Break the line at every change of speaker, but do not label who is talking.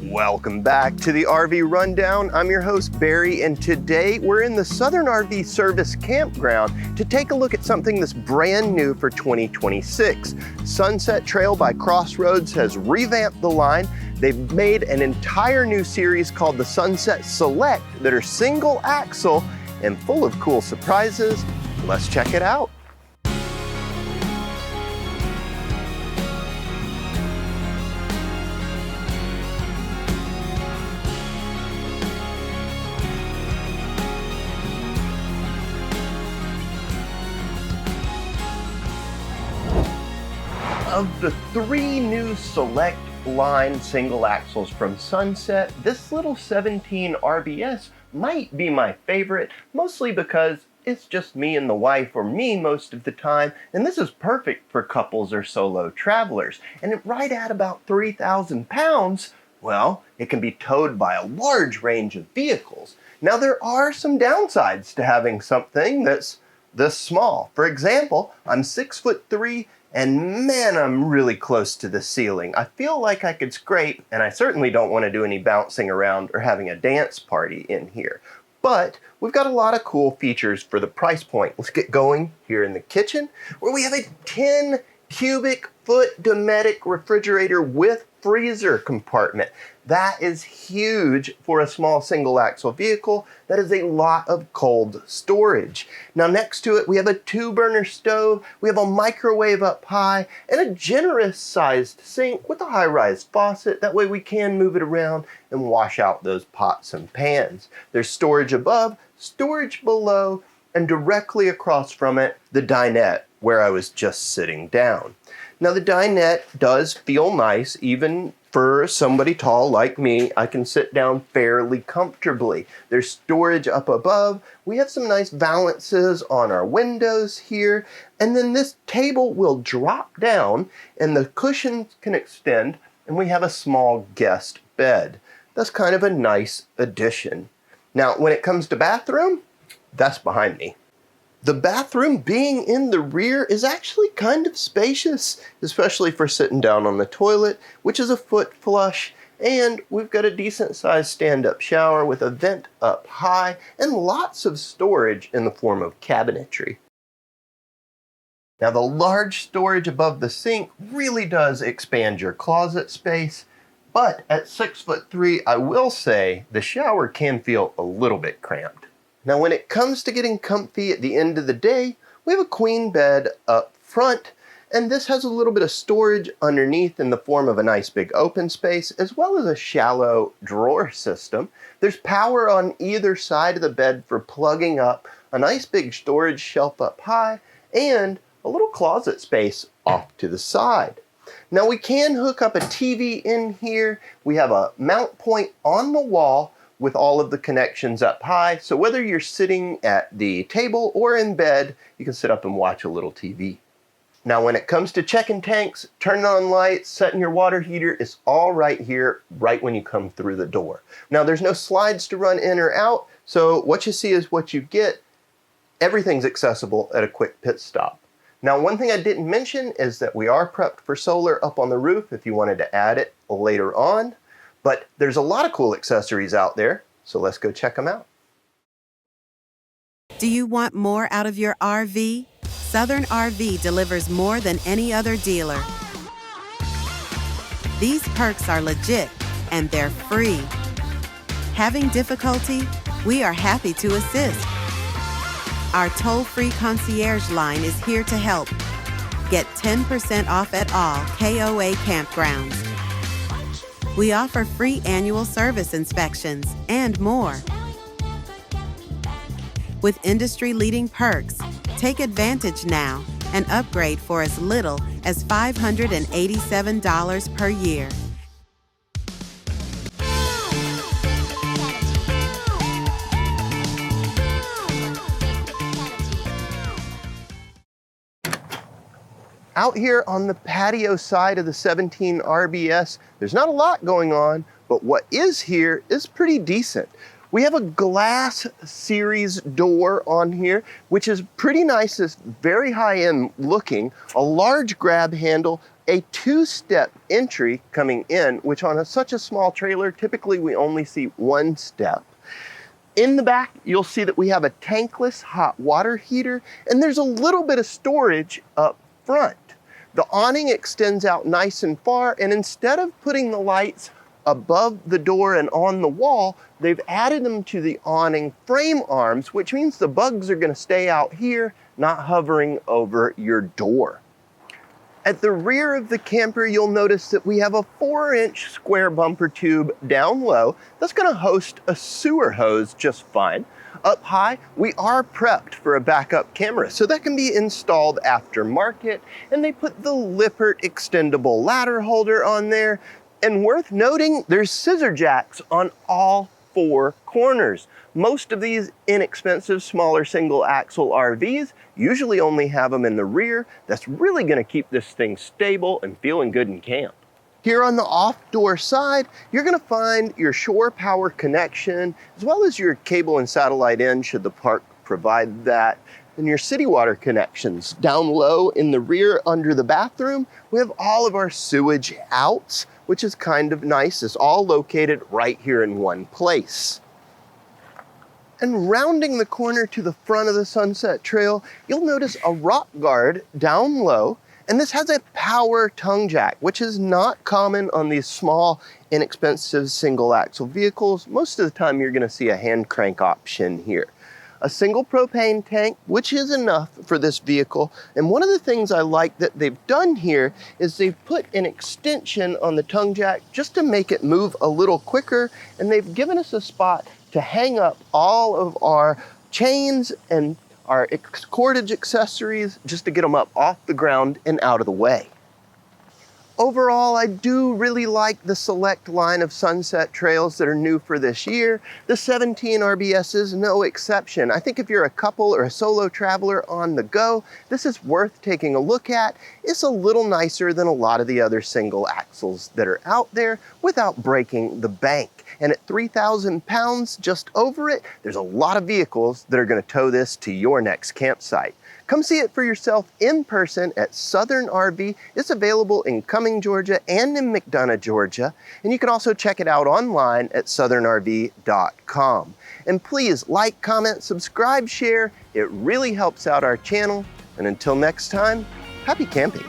Welcome back to the RV Rundown. I'm your host, Barry, and today we're in the Southern RV Service Campground to take a look at something that's brand new for 2026. Sunset Trail by CrossRoads has revamped the line. They've made an entire new series called the Sunset Select that are single axle and full of cool surprises. Let's check it out. Of the three new Select line single axles from Sunset, this little 17 RBS might be my favorite, mostly because it's just me and the wife, or me most of the time, and this is perfect for couples or solo travelers. And right at about 3,000 pounds, well, it can be towed by a large range of vehicles. Now there are some downsides to having something that's this small. For example, I'm 6'3", and man, I'm really close to the ceiling. I feel like I could scrape, and I certainly don't want to do any bouncing around or having a dance party in here. But we've got a lot of cool features for the price point. Let's get going here in the kitchen, where we have a 10 cubic foot Dometic refrigerator with freezer compartment. That is huge for a small single axle vehicle. That is a lot of cold storage. Now next to it, we have a 2-burner stove, we have a microwave up high, and a generous sized sink with a high-rise faucet. That way we can move it around and wash out those pots and pans. There's storage above, storage below, and directly across from it, the dinette, where I was just sitting down. Now the dinette does feel nice, even for somebody tall like me. I can sit down fairly comfortably. There's storage up above. We have some nice valances on our windows here. And then this table will drop down and the cushions can extend, and we have a small guest bed. That's kind of a nice addition. Now, when it comes to bathroom, that's behind me. The bathroom being in the rear is actually kind of spacious, especially for sitting down on the toilet, which is a foot flush, and we've got a decent sized stand-up shower with a vent up high and lots of storage in the form of cabinetry. Now the large storage above the sink really does expand your closet space, but at 6'3", I will say the shower can feel a little bit cramped. Now when it comes to getting comfy at the end of the day, we have a queen bed up front, and this has a little bit of storage underneath in the form of a nice big open space, as well as a shallow drawer system. There's power on either side of the bed for plugging up, a nice big storage shelf up high, and a little closet space off to the side. Now we can hook up a TV in here. We have a mount point on the wall with all of the connections up high, so whether you're sitting at the table or in bed, you can sit up and watch a little TV. Now when it comes to checking tanks, turning on lights, setting your water heater, it's all right here, right when you come through the door. Now there's no slides to run in or out, so what you see is what you get. Everything's accessible at a quick pit stop. Now one thing I didn't mention is that we are prepped for solar up on the roof if you wanted to add it later on. But there's a lot of cool accessories out there, so let's go check them out.
Do you want more out of your RV? Southern RV delivers more than any other dealer. These perks are legit, and they're free. Having difficulty? We are happy to assist. Our toll-free concierge line is here to help. Get 10% off at all KOA campgrounds. We offer free annual service inspections and more. With industry-leading perks, take advantage now and upgrade for as little as $587 per year.
Out here on the patio side of the 17 RBS, there's not a lot going on, but what is here is pretty decent. We have a glass series door on here, which is pretty nice. It's very high-end looking, a large grab handle, a two-step entry coming in, which on such a small trailer, typically we only see one step. In the back, you'll see that we have a tankless hot water heater, and there's a little bit of storage up front. The awning extends out nice and far, and instead of putting the lights above the door and on the wall, they've added them to the awning frame arms, which means the bugs are gonna stay out here, not hovering over your door. At the rear of the camper, you'll notice that we have a 4-inch square bumper tube down low that's gonna host a sewer hose just fine. Up high, we are prepped for a backup camera, so that can be installed aftermarket, and they put the Lippert extendable ladder holder on there. And worth noting, there's scissor jacks on all 4 corners. Most of these inexpensive, smaller single axle RVs usually only have them in the rear. That's really gonna keep this thing stable and feeling good in camp. Here on the off-door side, you're gonna find your shore power connection, as well as your cable and satellite in should the park provide that, and your city water connections. Down low in the rear under the bathroom, we have all of our sewage outs, which is kind of nice. It's all located right here in one place. And rounding the corner to the front of the Sunset Trail, you'll notice a rock guard down low, and this has a power tongue jack, which is not common on these small, inexpensive single axle vehicles. Most of the time you're gonna see a hand crank option here. A single propane tank, which is enough for this vehicle. And one of the things I like that they've done here is they've put an extension on the tongue jack just to make it move a little quicker. And they've given us a spot to hang up all of our chains and our cordage accessories just to get them up off the ground and out of the way. Overall, I do really like the select line of Sunset Trails that are new for this year. The 17 RBS is no exception. I think if you're a couple or a solo traveler on the go, this is worth taking a look at. It's a little nicer than a lot of the other single axles that are out there without breaking the bank. And at 3,000 pounds, just over it, there's a lot of vehicles that are gonna tow this to your next campsite. Come see it for yourself in person at Southern RV. It's available in Cumming, Georgia and in McDonough, Georgia. And you can also check it out online at southernrv.com. And please like, comment, subscribe, share. It really helps out our channel. And until next time, happy camping.